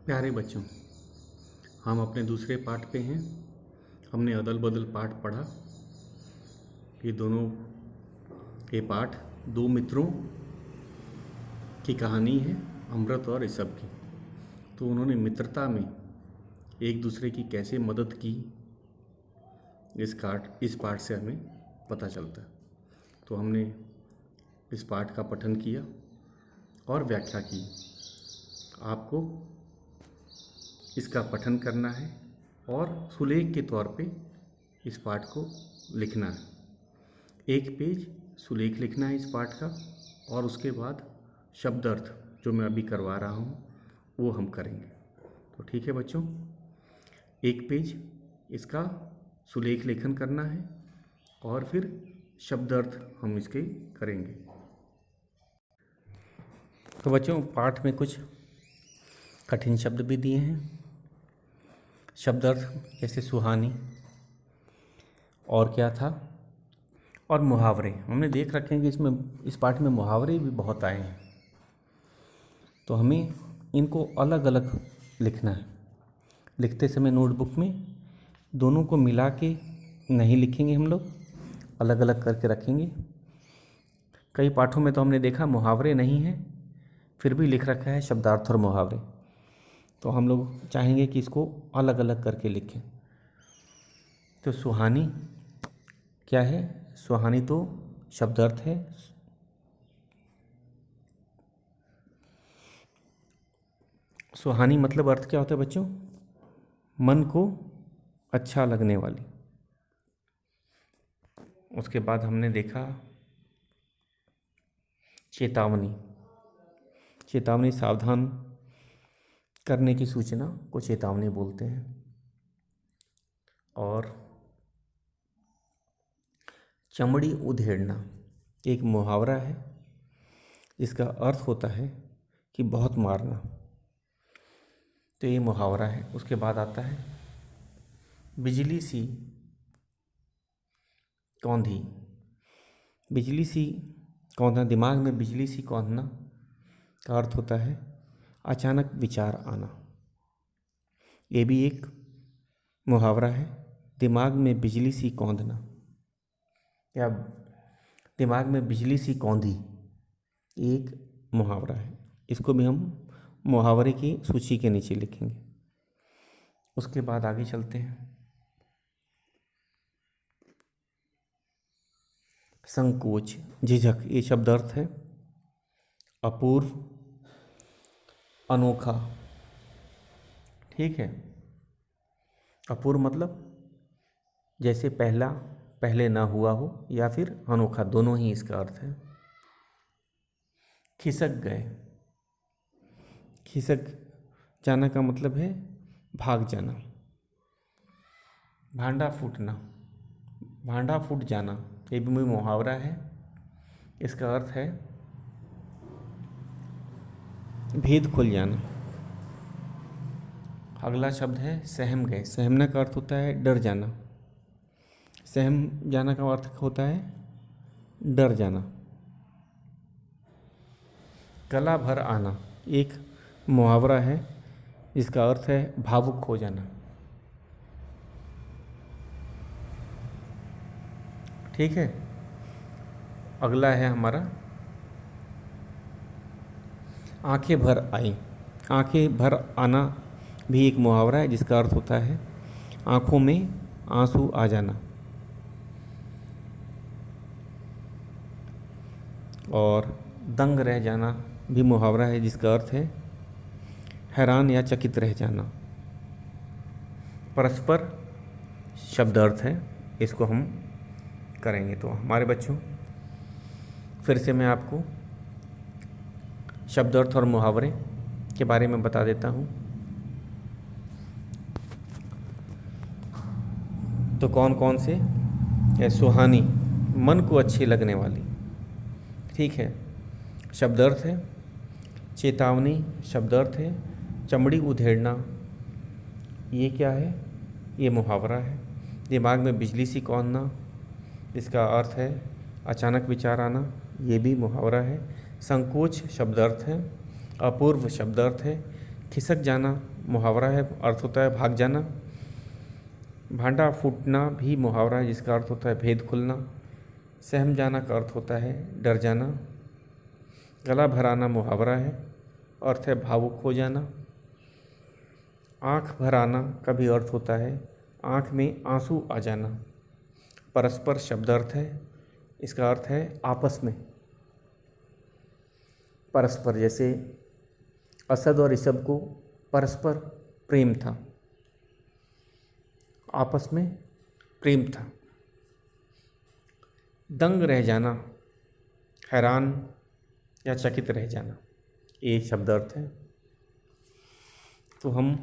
प्यारे बच्चों, हम अपने दूसरे पाठ पे हैं। हमने अदल बदल पाठ पढ़ा। ये दोनों ये पाठ दो मित्रों की कहानी है, अमृत और ऋषभ की। तो उन्होंने मित्रता में एक दूसरे की कैसे मदद की, इस पाठ से हमें पता चलता है। तो हमने इस पाठ का पठन किया और व्याख्या की। आपको इसका पठन करना है और सुलेख के तौर पे इस पाठ को लिखना है। एक पेज सुलेख लिखना है इस पाठ का, और उसके बाद शब्द अर्थ जो मैं अभी करवा रहा हूँ वो हम करेंगे। तो ठीक है बच्चों, एक पेज इसका सुलेख लेखन करना है और फिर शब्द अर्थ हम इसके करेंगे। तो बच्चों, पाठ में कुछ कठिन शब्द भी दिए हैं। शब्द अर्थ जैसे सुहानी, और क्या था, और मुहावरे। हमने देख रखे हैं कि इसमें इस पाठ में मुहावरे भी बहुत आए हैं। तो हमें इनको अलग अलग लिखना है। लिखते समय नोटबुक में दोनों को मिला के नहीं लिखेंगे, हम लोग अलग अलग करके रखेंगे। कई पाठों में तो हमने देखा मुहावरे नहीं हैं, फिर भी लिख रखा है शब्दार्थ और मुहावरे। तो हम लोग चाहेंगे कि इसको अलग अलग करके लिखें। तो सुहानी क्या है? सुहानी तो शब्दार्थ है। सुहानी मतलब अर्थ क्या होता है बच्चों? मन को अच्छा लगने वाली। उसके बाद हमने देखा चेतावनी। चेतावनी सावधान करने की सूचना को चेतावनी बोलते हैं। और चमड़ी उधेड़ना एक मुहावरा है, इसका अर्थ होता है कि बहुत मारना। तो ये मुहावरा है। उसके बाद आता है बिजली सी कौंधी। बिजली सी कौंधना, दिमाग में बिजली सी कौंधना का अर्थ होता है अचानक विचार आना। ये भी एक मुहावरा है, दिमाग में बिजली सी कौंधना या दिमाग में बिजली सी कौंधी, एक मुहावरा है। इसको भी हम मुहावरे की सूची के नीचे लिखेंगे। उसके बाद आगे चलते हैं। संकोच, झिझक, ये शब्द अर्थ है अपूर्व, अनोखा। ठीक है, अपूर्व मतलब जैसे पहले ना हुआ हो, या फिर अनोखा, दोनों ही इसका अर्थ है। खिसक गए, खिसक जाना का मतलब है भाग जाना। भांडा फूटना, भांडा फूट जाना, ये भी मुहावरा है। इसका अर्थ है भेद खुल जाना। अगला शब्द है सहम गए। सहमने का अर्थ होता है डर जाना। सहम जाना का अर्थ होता है डर जाना। गला भर आना एक मुहावरा है, जिसका अर्थ है भावुक हो जाना। ठीक है, अगला है हमारा आंखें भर आई। आंखें भर आना भी एक मुहावरा है, जिसका अर्थ होता है आंखों में आंसू आ जाना। और दंग रह जाना भी मुहावरा है, जिसका अर्थ है हैरान या चकित रह जाना। परस्पर शब्द अर्थ है, इसको हम करेंगे। तो हमारे बच्चों, फिर से मैं आपको शब्द अर्थ और मुहावरे के बारे में बता देता हूँ। तो कौन कौन से है? सुहानी, मन को अच्छी लगने वाली। ठीक है, शब्द अर्थ है चेतावनी, शब्द अर्थ है चमड़ी उधेड़ना, ये क्या है? ये मुहावरा है। दिमाग में बिजली सी कौंधना, इसका अर्थ है अचानक विचार आना, ये भी मुहावरा है। संकोच शब्द अर्थ है, अपूर्व शब्द अर्थ है, खिसक जाना मुहावरा है, अर्थ होता है भाग जाना। भांडा फूटना भी मुहावरा है, जिसका अर्थ होता है भेद खुलना। सहम जाना का अर्थ होता है डर जाना। गला भराना मुहावरा है, अर्थ है भावुक हो जाना। आँख भर आना का भी अर्थ होता है आँख में आंसू आ जाना। परस्पर शब्द अर्थ है, इसका अर्थ है आपस में। परस्पर, जैसे असद और इसब को परस्पर प्रेम था, आपस में प्रेम था। दंग रह जाना, हैरान या चकित रह जाना, ये शब्द अर्थ है। तो हम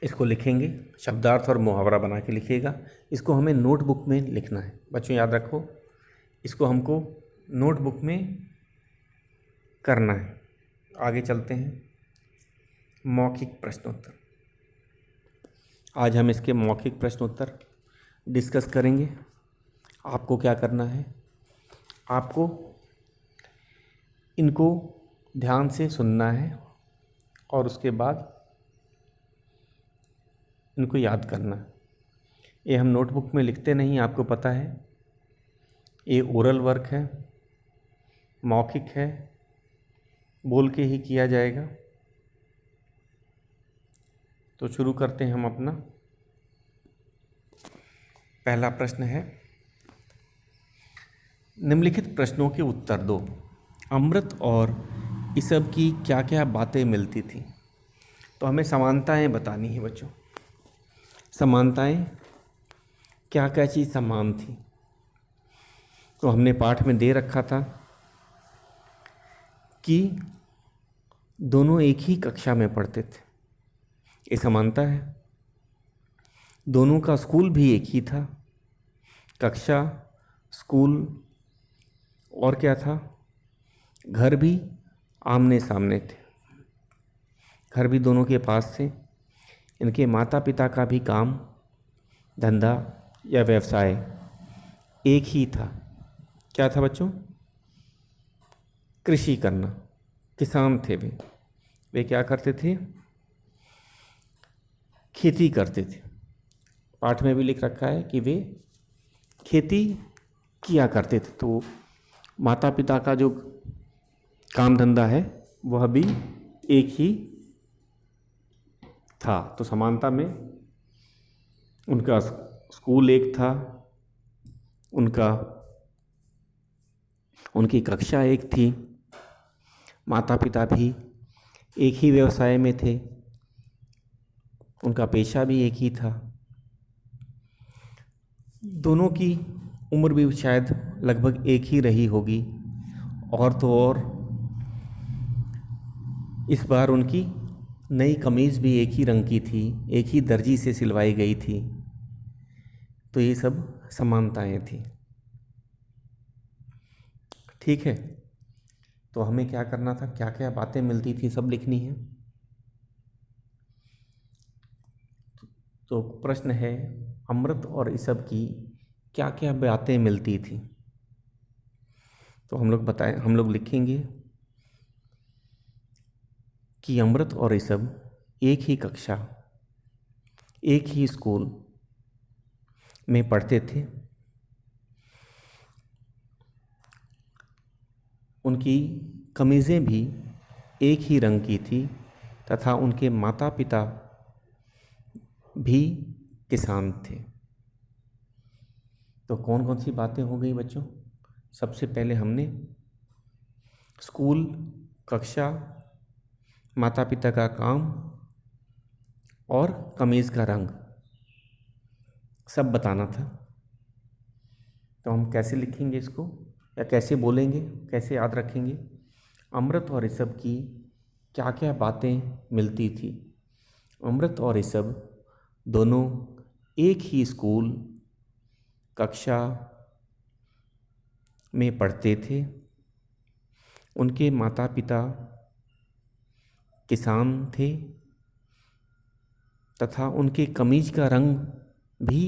इसको लिखेंगे, शब्दार्थ और मुहावरा बना के लिखिएगा। इसको हमें नोटबुक में लिखना है बच्चों, याद रखो, इसको हमको नोटबुक में करना है। आगे चलते हैं, मौखिक प्रश्नोत्तर। आज हम इसके मौखिक प्रश्नोत्तर डिस्कस करेंगे। आपको क्या करना है, आपको इनको ध्यान से सुनना है और उसके बाद इनको याद करना है। ये हम नोटबुक में लिखते नहीं, आपको पता है। ये ओरल वर्क है, मौखिक है, बोल के ही किया जाएगा। तो शुरू करते हैं हम अपना। पहला प्रश्न है, निम्नलिखित प्रश्नों के उत्तर दो। अमृत और इसब की क्या क्या बातें मिलती थी? तो हमें समानताएं बतानी है बच्चों। समानताएं, क्या क्या चीज़ समान थी? तो हमने पाठ में दे रखा था कि दोनों एक ही कक्षा में पढ़ते थे, ये समानता है। दोनों का स्कूल भी एक ही था, कक्षा, स्कूल, और क्या था, घर भी आमने सामने थे। घर भी दोनों के पास थे। इनके माता पिता का भी काम, धंधा या व्यवसाय एक ही था। क्या था बच्चों? कृषि करना। किसान थे वे क्या करते थे? खेती करते थे। पाठ में भी लिख रखा है कि वे खेती किया करते थे। तो माता पिता का जो काम धंधा है वह भी एक ही था। तो समानता में उनका स्कूल एक था, उनकी कक्षा एक थी, माता पिता भी एक ही व्यवसाय में थे, उनका पेशा भी एक ही था। दोनों की उम्र भी शायद लगभग एक ही रही होगी। और तो और इस बार उनकी नई कमीज़ भी एक ही रंग की थी, एक ही दर्जी से सिलवाई गई थी। तो ये सब समानताएं थी। ठीक है, तो हमें क्या करना था, क्या क्या बातें मिलती थी सब लिखनी है। तो प्रश्न है, अमृत और इसब की क्या क्या बातें मिलती थी? तो हम लोग लिखेंगे कि अमृत और इसब एक ही कक्षा, एक ही स्कूल में पढ़ते थे। उनकी कमीज़ें भी एक ही रंग की थी तथा उनके माता पिता भी किसान थे। तो कौन कौन सी बातें हो गई बच्चों? सबसे पहले हमने स्कूल, कक्षा, माता पिता का काम और कमीज़ का रंग सब बताना था। तो हम कैसे लिखेंगे इसको, या कैसे बोलेंगे, कैसे याद रखेंगे? अमृत और इसब की क्या क्या बातें मिलती थी? अमृत और इसब दोनों एक ही स्कूल, कक्षा में पढ़ते थे। उनके माता पिता किसान थे तथा उनके कमीज का रंग भी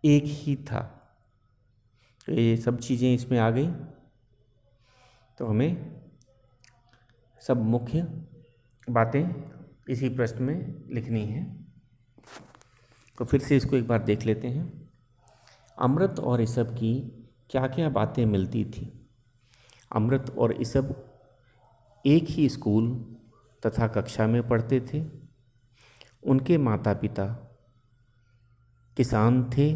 एक ही था। तो ये सब चीज़ें इसमें आ गई। तो हमें सब मुख्य बातें इसी प्रश्न में लिखनी है। तो फिर से इसको एक बार देख लेते हैं। अमृत और ईसब की क्या क्या बातें मिलती थी। अमृत और ईसब एक ही स्कूल तथा कक्षा में पढ़ते थे। उनके माता पिता किसान थे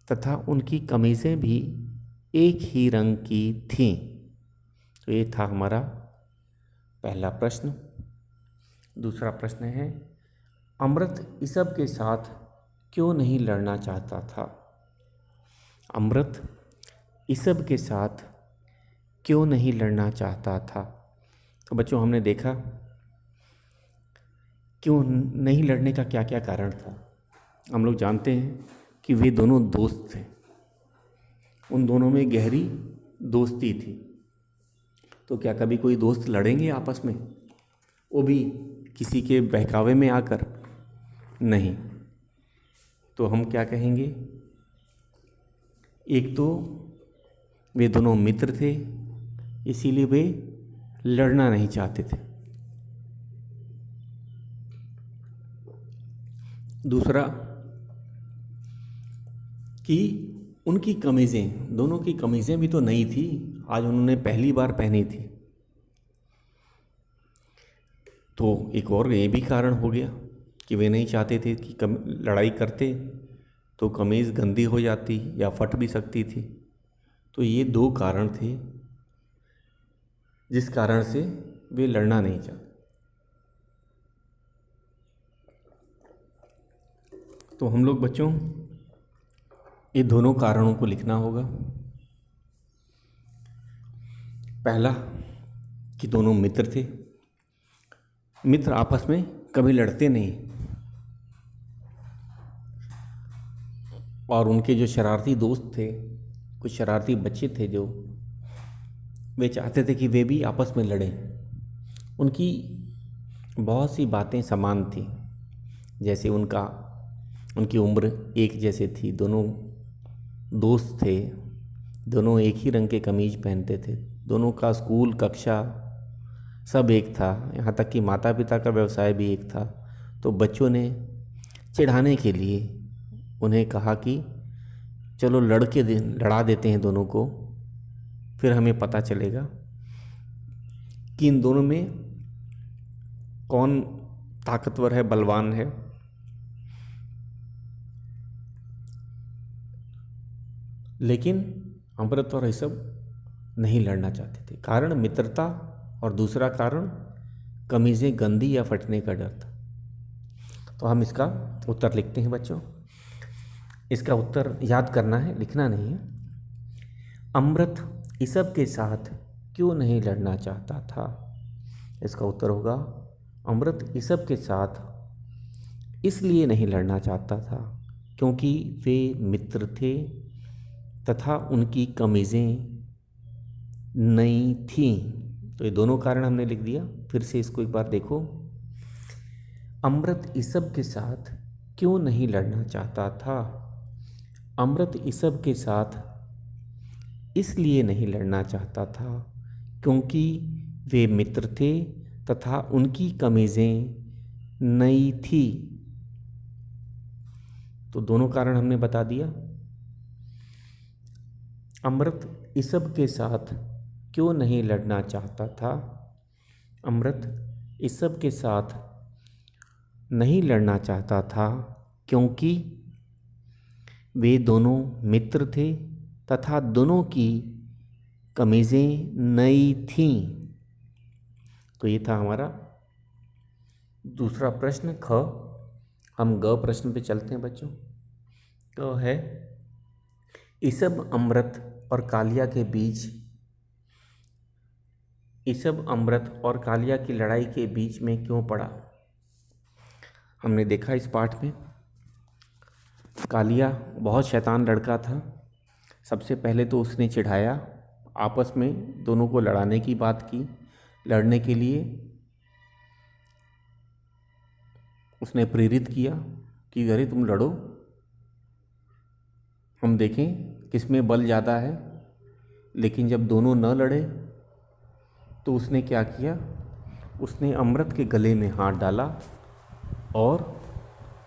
तथा उनकी कमीज़ें भी एक ही रंग की थीं। तो ये था हमारा पहला प्रश्न। दूसरा प्रश्न है, अमृत ईसब के साथ क्यों नहीं लड़ना चाहता था। अमृत ईसब के साथ क्यों नहीं लड़ना चाहता था। तो बच्चों हमने देखा क्यों नहीं लड़ने का क्या क्या कारण था। हम लोग जानते हैं कि वे दोनों दोस्त थे, उन दोनों में गहरी दोस्ती थी। तो क्या कभी कोई दोस्त लड़ेंगे आपस में, वो भी किसी के बहकावे में आकर? नहीं। तो हम क्या कहेंगे, एक तो वे दोनों मित्र थे, इसीलिए वे लड़ना नहीं चाहते थे। दूसरा कि उनकी कमीज़ें, दोनों की कमीज़ें भी तो नई थी, आज उन्होंने पहली बार पहनी थी। तो एक और ये भी कारण हो गया कि वे नहीं चाहते थे कि लड़ाई करते तो कमीज़ गंदी हो जाती या फट भी सकती थी। तो ये दो कारण थे जिस कारण से वे लड़ना नहीं चाहते। तो हम लोग बच्चों ये दोनों कारणों को लिखना होगा। पहला कि दोनों मित्र थे। मित्र आपस में कभी लड़ते नहीं, और उनके जो शरारती दोस्त थे, कुछ शरारती बच्चे थे जो वे चाहते थे कि वे भी आपस में लड़ें। उनकी बहुत सी बातें समान थी, जैसे उनकी उम्र एक जैसे थी, दोनों दोस्त थे, दोनों एक ही रंग के कमीज पहनते थे, दोनों का स्कूल कक्षा सब एक था, यहाँ तक कि माता पिता का व्यवसाय भी एक था। तो बच्चों ने चिढ़ाने के लिए उन्हें कहा कि चलो लड़ा देते हैं दोनों को, फिर हमें पता चलेगा कि इन दोनों में कौन ताकतवर है, बलवान है। लेकिन अमृत और ईसब नहीं लड़ना चाहते थे। कारण मित्रता और दूसरा कारण कमीज़ें गंदी या फटने का डर था। तो हम इसका उत्तर लिखते हैं बच्चों। इसका उत्तर याद करना है, लिखना नहीं है। अमृत ईसब के साथ क्यों नहीं लड़ना चाहता था। इसका उत्तर होगा अमृत ईसब के साथ इसलिए नहीं लड़ना चाहता था क्योंकि वे मित्र थे तथा उनकी कमीज़ें नई थीं। तो ये दोनों कारण हमने लिख दिया। फिर से इसको एक बार देखो। अमृत ईसब के साथ क्यों नहीं लड़ना चाहता था। अमृत ईसब के साथ इसलिए नहीं लड़ना चाहता था क्योंकि वे मित्र थे तथा उनकी कमीज़ें नई थी। तो दोनों कारण हमने बता दिया। अमृत ईसब के साथ क्यों नहीं लड़ना चाहता था। अमृत ईसब के साथ नहीं लड़ना चाहता था क्योंकि वे दोनों मित्र थे तथा दोनों की कमीज़ें नई थीं। तो ये था हमारा दूसरा प्रश्न ख। हम ग प्रश्न पे चलते हैं बच्चों। तो है ईसब अमृत और कालिया के बीच, ईसब अमृत और कालिया की लड़ाई के बीच में क्यों पड़ा। हमने देखा इस पाठ में कालिया बहुत शैतान लड़का था। सबसे पहले तो उसने चिढ़ाया, आपस में दोनों को लड़ाने की बात की। लड़ने के लिए उसने प्रेरित किया कि अरे तुम लड़ो, हम देखें किस में बल ज़्यादा है, लेकिन जब दोनों न लड़े तो उसने क्या किया, उसने अमृत के गले में हाथ डाला और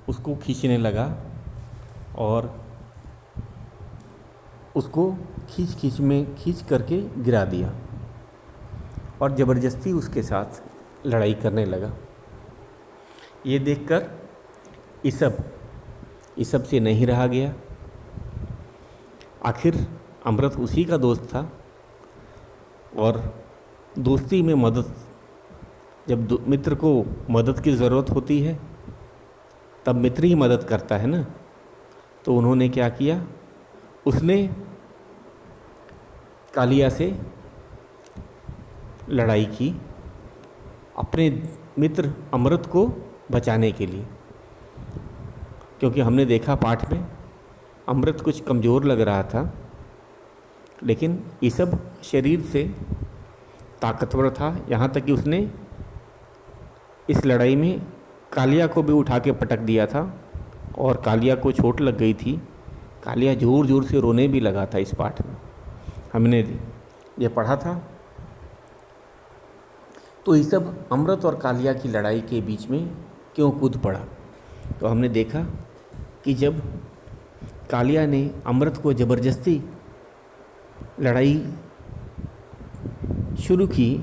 उसको खींचने लगा और उसको खींच करके गिरा दिया और ज़बरदस्ती उसके साथ लड़ाई करने लगा। ये देखकर ईसब से नहीं रहा गया। आखिर अमृत उसी का दोस्त था और दोस्ती में मदद, जब मित्र को मदद की ज़रूरत होती है तब मित्र ही मदद करता है ना। तो उन्होंने क्या किया, उसने कालिया से लड़ाई की अपने मित्र अमृत को बचाने के लिए, क्योंकि हमने देखा पाठ में अमृत कुछ कमज़ोर लग रहा था, लेकिन ईसब शरीर से ताकतवर था। यहाँ तक कि उसने इस लड़ाई में कालिया को भी उठा के पटक दिया था और कालिया को चोट लग गई थी। कालिया ज़ोर ज़ोर से रोने भी लगा था। इस पाठ में हमने ये पढ़ा था। तो ईसब अमृत और कालिया की लड़ाई के बीच में क्यों कूद पड़ा, तो हमने देखा कि जब कालिया ने अमृत को ज़बरदस्ती लड़ाई शुरू की,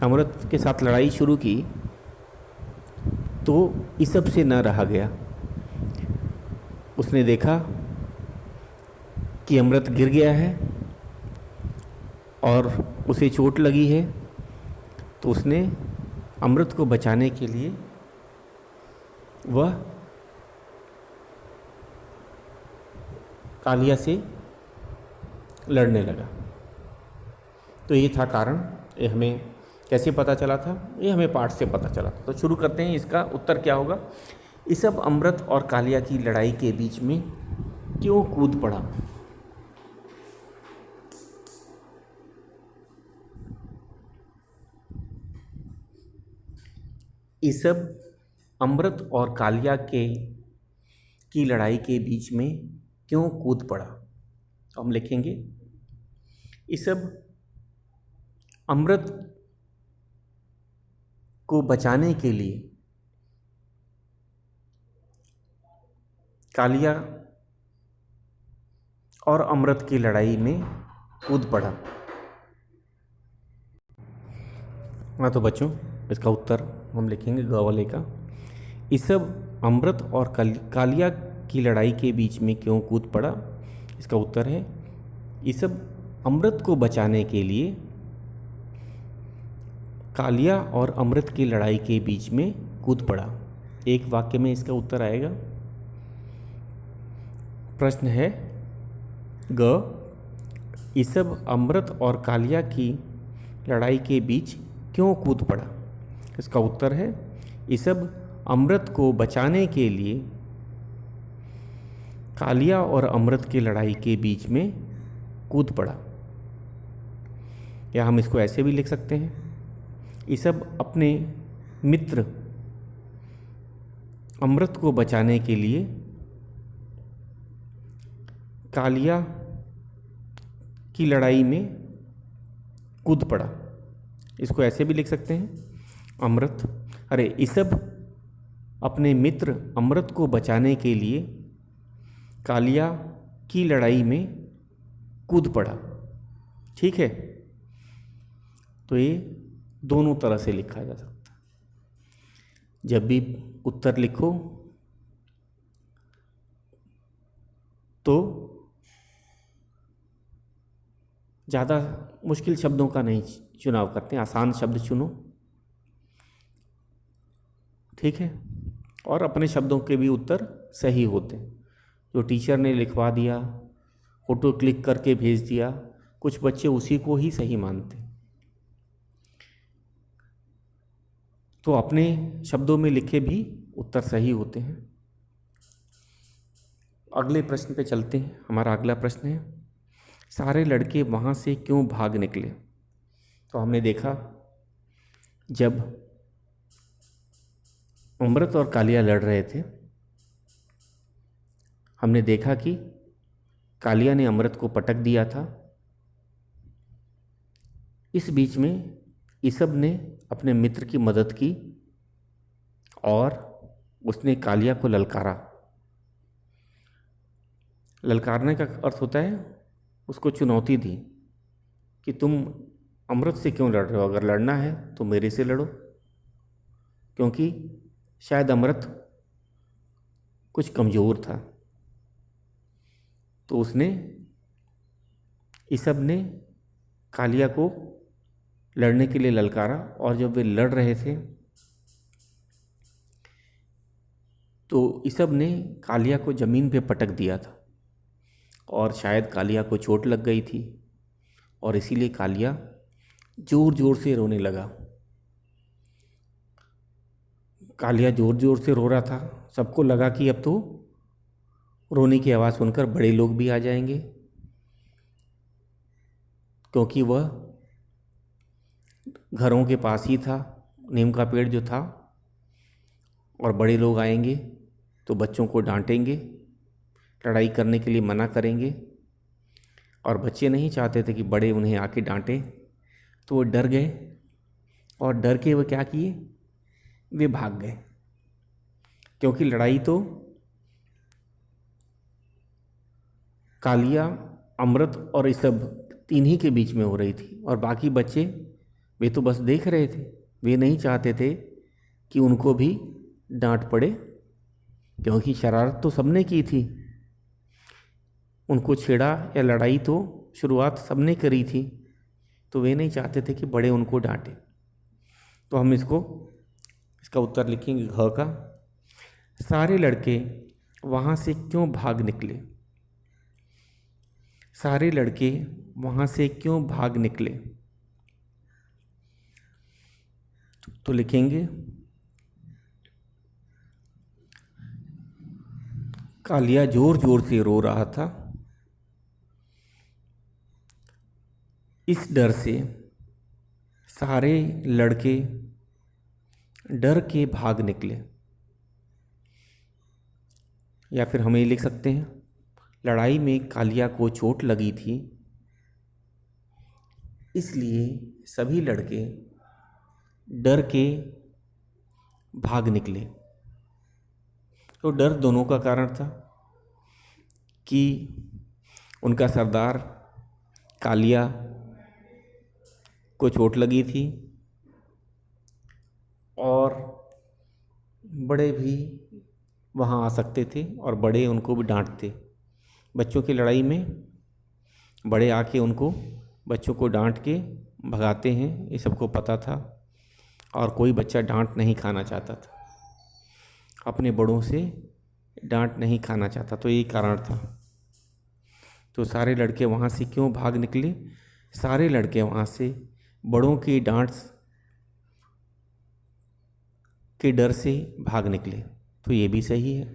अमृत के साथ लड़ाई शुरू की, तो ईसब से न रहा गया। उसने देखा कि अमृत गिर गया है और उसे चोट लगी है, तो उसने अमृत को बचाने के लिए वह कालिया से लड़ने लगा। तो ये था कारण। ये हमें कैसे पता चला था, ये हमें पाठ से पता चला था। तो शुरू करते हैं, इसका उत्तर क्या होगा। ईसब अमृत और कालिया की लड़ाई के बीच में क्यों कूद पड़ा। ईसब अमृत और कालिया की लड़ाई के बीच में क्यों कूद पड़ा। तो हम लिखेंगे, ईसब अमृत को बचाने के लिए कालिया और अमृत की लड़ाई में कूद पड़ा। हाँ तो बच्चों, इसका उत्तर हम लिखेंगे ग वाले का। ईसब अमृत और कालिया की लड़ाई के बीच में क्यों कूद पड़ा। इसका उत्तर है, ईसब अमृत को बचाने के लिए कालिया और अमृत की लड़ाई के बीच में कूद पड़ा। एक वाक्य में इसका उत्तर आएगा। प्रश्न है ग, ईसब अमृत और कालिया की लड़ाई के बीच क्यों कूद पड़ा। इसका उत्तर है, ईसब अमृत को बचाने के लिए कालिया और अमृत की लड़ाई के बीच में कूद पड़ा। या हम इसको ऐसे भी लिख सकते हैं, ईसब अपने मित्र अमृत को बचाने के लिए कालिया की लड़ाई में कूद पड़ा। इसको ऐसे भी लिख सकते हैं, ईसब अपने मित्र अमृत को बचाने के लिए कालिया की लड़ाई में कूद पड़ा। ठीक है, तो ये दोनों तरह से लिखा जा सकता है। जब भी उत्तर लिखो तो ज़्यादा मुश्किल शब्दों का नहीं चुनाव करते हैं, आसान शब्द चुनो। ठीक है, और अपने शब्दों के भी उत्तर सही होते हैं। जो टीचर ने लिखवा दिया, फ़ोटो क्लिक करके भेज दिया, कुछ बच्चे उसी को ही सही मानते। तो अपने शब्दों में लिखे भी उत्तर सही होते हैं। अगले प्रश्न पे चलते हैं। हमारा अगला प्रश्न है, सारे लड़के वहाँ से क्यों भाग निकले। तो हमने देखा, जब अमृत और कालिया लड़ रहे थे, हमने देखा कि कालिया ने अमृत को पटक दिया था। इस बीच में ईसब ने अपने मित्र की मदद की और उसने कालिया को ललकारा। ललकारने का अर्थ होता है उसको चुनौती दी कि तुम अमृत से क्यों लड़ रहे हो, अगर लड़ना है तो मेरे से लड़ो, क्योंकि शायद अमृत कुछ कमज़ोर था। तो उसने ईसब ने कालिया को लड़ने के लिए ललकारा और जब वे लड़ रहे थे तो ईसब ने कालिया को ज़मीन पे पटक दिया था और शायद कालिया को चोट लग गई थी और इसीलिए कालिया ज़ोर ज़ोर से रोने लगा। कालिया ज़ोर ज़ोर से रो रहा था। सबको लगा कि अब तो रोने की आवाज़ सुनकर बड़े लोग भी आ जाएंगे, क्योंकि वह घरों के पास ही था, नीम का पेड़ जो था, और बड़े लोग आएंगे तो बच्चों को डांटेंगे, लड़ाई करने के लिए मना करेंगे। और बच्चे नहीं चाहते थे कि बड़े उन्हें आके डांटें, तो वो डर गए और डर के वो क्या किए, वे भाग गए, क्योंकि लड़ाई तो कालिया, अमृत और ईसब तीन ही के बीच में हो रही थी। और बाकी बच्चे वे तो बस देख रहे थे, वे नहीं चाहते थे कि उनको भी डांट पड़े, क्योंकि शरारत तो सबने की थी, उनको छेड़ा या लड़ाई तो शुरुआत सबने करी थी, तो वे नहीं चाहते थे कि बड़े उनको डांटे। तो हम इसका उत्तर लिखेंगे घ का। सारे लड़के वहाँ से क्यों भाग निकले? सारे लड़के वहाँ से क्यों भाग निकले? तो लिखेंगे कालिया जोर जोर से रो रहा था, इस डर से सारे लड़के डर के भाग निकले। या फिर हम ये लिख सकते हैं, लड़ाई में कालिया को चोट लगी थी, इसलिए सभी लड़के डर के भाग निकले। तो डर दोनों का कारण था कि उनका सरदार कालिया को चोट लगी थी और बड़े भी वहाँ आ सकते थे और बड़े उनको भी डांटते। बच्चों की लड़ाई में बड़े आके बच्चों को डांट के भगाते हैं, ये सबको पता था। और कोई बच्चा डांट नहीं खाना चाहता था, अपने बड़ों से डांट नहीं खाना चाहता, तो यही कारण था। तो सारे लड़के वहाँ से क्यों भाग निकले? सारे लड़के वहाँ से बड़ों की डांट के डर से भाग निकले। तो ये भी सही है,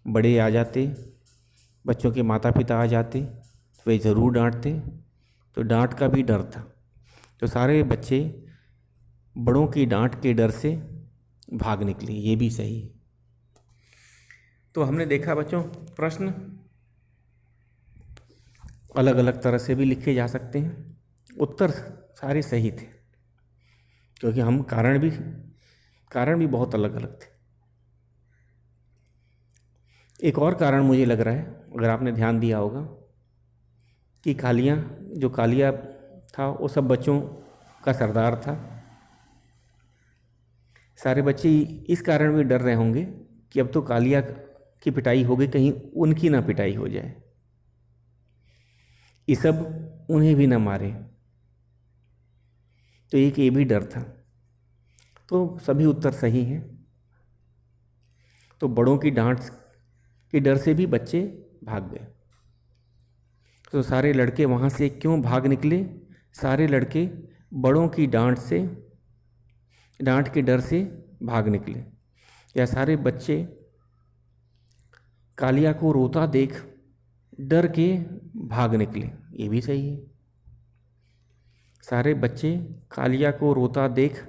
बड़े आ जाते, बच्चों के माता पिता आ जाते तो वे ज़रूर डांटते, तो डांट का भी डर था। तो सारे बच्चे बड़ों की डांट के डर से भाग निकले, ये भी सही है। तो हमने देखा बच्चों, प्रश्न अलग अलग तरह से भी लिखे जा सकते हैं, उत्तर सारे सही थे, क्योंकि हम कारण भी बहुत अलग अलग थे। एक और कारण मुझे लग रहा है, अगर आपने ध्यान दिया होगा, कि कालिया था वो सब बच्चों का सरदार था। सारे बच्चे इस कारण भी डर रहे होंगे कि अब तो कालिया की पिटाई हो गई, कहीं उनकी ना पिटाई हो जाए, ये सब उन्हें भी ना मारे, तो एक ये भी डर था। तो सभी उत्तर सही हैं। तो बड़ों की डांट के डर से भी बच्चे भाग गए। तो सारे लड़के वहाँ से क्यों भाग निकले? सारे लड़के बड़ों की डांट के डर से भाग निकले। या सारे बच्चे कालिया को रोता देख डर के भाग निकले, ये भी सही है। सारे बच्चे कालिया को रोता देख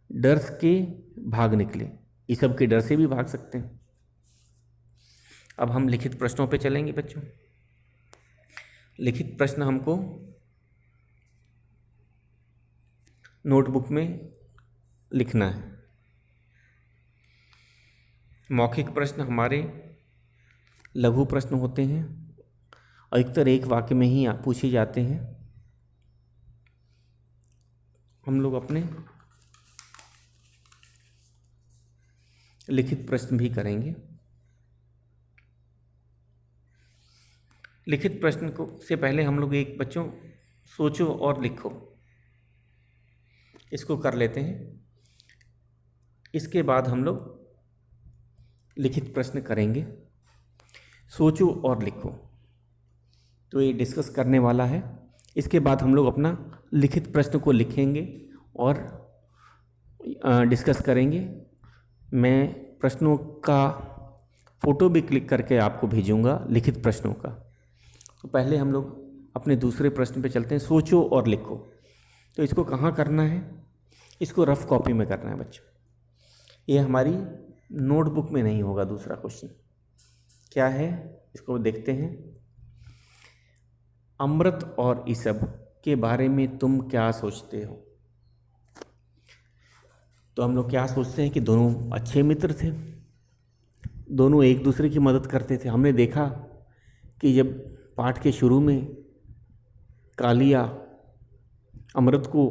डर के भाग निकले, ये सब के डर से भी भाग सकते हैं। अब हम लिखित प्रश्नों पे चलेंगे बच्चों। लिखित प्रश्न हमको नोटबुक में लिखना है। मौखिक प्रश्न हमारे लघु प्रश्न होते हैं, अधिकतर एक वाक्य में ही पूछे जाते हैं। हम लोग अपने लिखित प्रश्न भी करेंगे। लिखित प्रश्न को से पहले हम लोग एक बच्चों सोचो और लिखो, इसको कर लेते हैं। इसके बाद हम लोग लिखित प्रश्न करेंगे। सोचो और लिखो तो ये डिस्कस करने वाला है। इसके बाद हम लोग अपना लिखित प्रश्न को लिखेंगे और डिस्कस करेंगे। मैं प्रश्नों का फ़ोटो भी क्लिक करके आपको भेजूंगा, लिखित प्रश्नों का। तो पहले हम लोग अपने दूसरे प्रश्न पे चलते हैं। सोचो और लिखो, तो इसको कहाँ करना है? इसको रफ कॉपी में करना है बच्चों। ये हमारी नोटबुक में नहीं होगा। दूसरा क्वेश्चन क्या है, इसको देखते हैं। अमृत और ईसब के बारे में तुम क्या सोचते हो? तो हम लोग क्या सोचते हैं कि दोनों अच्छे मित्र थे, दोनों एक दूसरे की मदद करते थे। हमने देखा कि जब पाठ के शुरू में कालिया अमृत को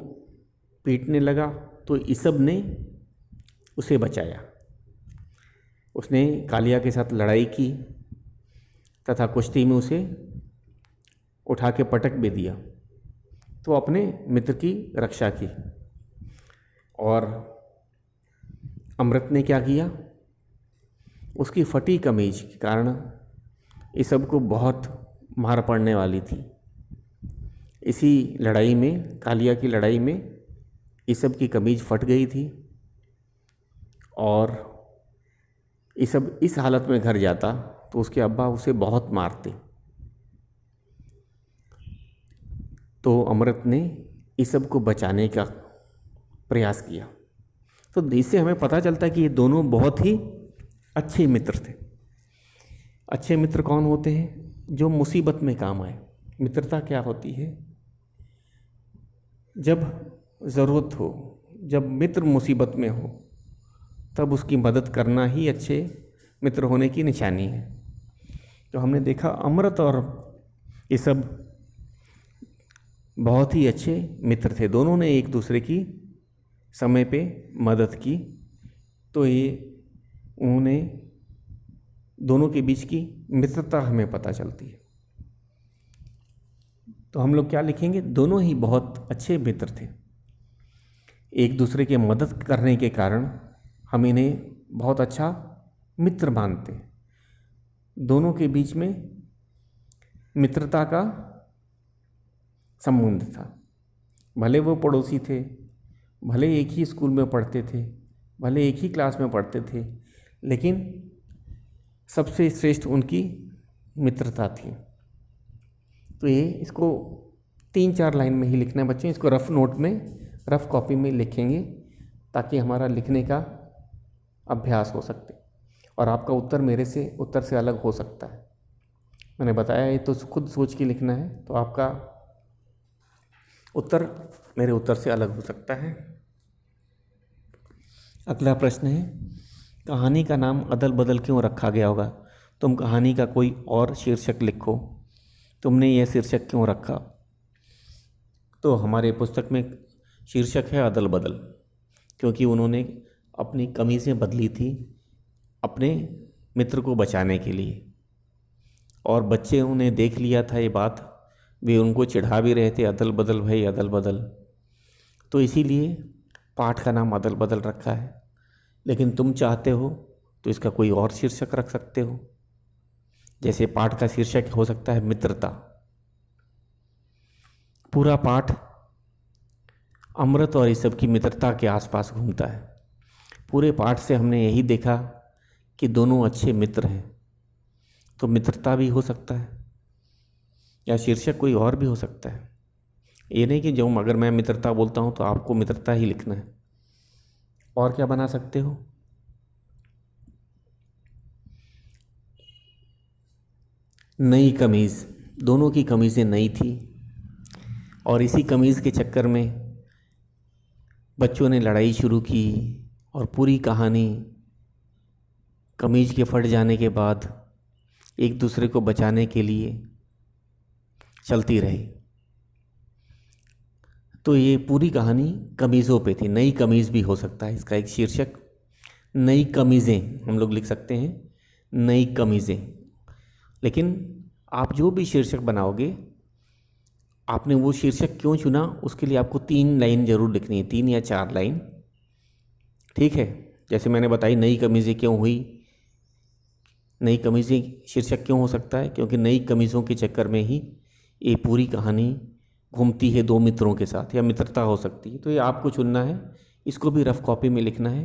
पीटने लगा तो ईसब ने उसे बचाया। उसने कालिया के साथ लड़ाई की तथा कुश्ती में उसे उठा के पटक भी दिया, तो अपने मित्र की रक्षा की। और अमृत ने क्या किया? उसकी फटी कमीज के कारण ईसब को बहुत मार पड़ने वाली थी। इसी लड़ाई में, कालिया की लड़ाई में, ईसब की कमीज फट गई थी और ईसब इस हालत में घर जाता तो उसके अब्बा उसे बहुत मारते। तो अमृत ने ईसब को बचाने का प्रयास किया। तो इससे हमें पता चलता है कि ये दोनों बहुत ही अच्छे मित्र थे। अच्छे मित्र कौन होते हैं? जो मुसीबत में काम आए। मित्रता क्या होती है? जब ज़रूरत हो, जब मित्र मुसीबत में हो, तब उसकी मदद करना ही अच्छे मित्र होने की निशानी है। तो हमने देखा अमृत और ईसब बहुत ही अच्छे मित्र थे। दोनों ने एक दूसरे की समय पे मदद की। तो ये उन्होंने दोनों के बीच की मित्रता हमें पता चलती है। तो हम लोग क्या लिखेंगे? दोनों ही बहुत अच्छे मित्र थे। एक दूसरे की मदद करने के कारण हम इन्हें बहुत अच्छा मित्र मानते हैं। दोनों के बीच में मित्रता का संबंध था। भले वो पड़ोसी थे, भले एक ही स्कूल में पढ़ते थे, भले एक ही क्लास में पढ़ते थे, लेकिन सबसे श्रेष्ठ उनकी मित्रता थी। तो ये इसको 3-4 लाइन में ही लिखना है बच्चों। इसको रफ नोट में, रफ कॉपी में लिखेंगे ताकि हमारा लिखने का अभ्यास हो सकते और आपका उत्तर से अलग हो सकता है। मैंने बताया ये तो खुद सोच के लिखना है, तो आपका उत्तर मेरे उत्तर से अलग हो सकता है। अगला प्रश्न है, कहानी का नाम अदल बदल क्यों रखा गया होगा? तुम कहानी का कोई और शीर्षक लिखो। तुमने यह शीर्षक क्यों रखा? तो हमारे पुस्तक में शीर्षक है अदल बदल, क्योंकि उन्होंने अपनी कमीज़ें बदली थी अपने मित्र को बचाने के लिए, और बच्चे उन्हें देख लिया था ये बात, वे उनको चिढ़ा भी रहे थे, अदल बदल भाई अदल बदल। तो इसीलिए पाठ का नाम अदल बदल रखा है। लेकिन तुम चाहते हो तो इसका कोई और शीर्षक रख सकते हो। जैसे पाठ का शीर्षक हो सकता है मित्रता। पूरा पाठ अमृत और ईसब की मित्रता के आसपास घूमता है। पूरे पाठ से हमने यही देखा कि दोनों अच्छे मित्र हैं। तो मित्रता भी हो सकता है या शीर्षक कोई और भी हो सकता है। ये नहीं कि जो अगर मैं मित्रता बोलता हूँ तो आपको मित्रता ही लिखना है। और क्या बना सकते हो? नई कमीज़, दोनों की कमीज़ें नई थी और इसी कमीज़ के चक्कर में बच्चों ने लड़ाई शुरू की और पूरी कहानी कमीज़ के फट जाने के बाद एक दूसरे को बचाने के लिए चलती रही। तो ये पूरी कहानी कमीज़ों पे थी। नई कमीज़ भी हो सकता है इसका एक शीर्षक, नई कमीज़ें हम लोग लिख सकते हैं, नई कमीज़ें। लेकिन आप जो भी शीर्षक बनाओगे, आपने वो शीर्षक क्यों चुना उसके लिए आपको 3 लाइन ज़रूर लिखनी है, 3 या 4 लाइन, ठीक है। जैसे मैंने बताई नई कमीज़ें क्यों हुई, नई कमीज़ें शीर्षक क्यों हो सकता है, क्योंकि नई कमीज़ों के चक्कर में ही ये पूरी कहानी घूमती है 2 मित्रों के साथ, या मित्रता हो सकती है। तो ये आपको चुनना है, इसको भी रफ़ कॉपी में लिखना है।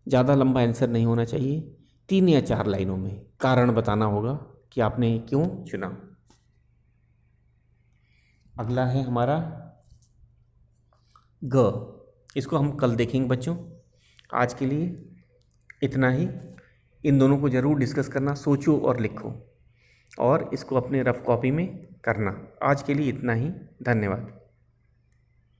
ज़्यादा लंबा आंसर नहीं होना चाहिए, 3 या 4 लाइनों में कारण बताना होगा कि आपने क्यों चुना। अगला है हमारा ग, इसको हम कल देखेंगे बच्चों। आज के लिए इतना ही। इन दोनों को ज़रूर डिस्कस करना, सोचो और लिखो, और इसको अपने रफ़ कॉपी में करना। आज के लिए इतना ही, धन्यवाद।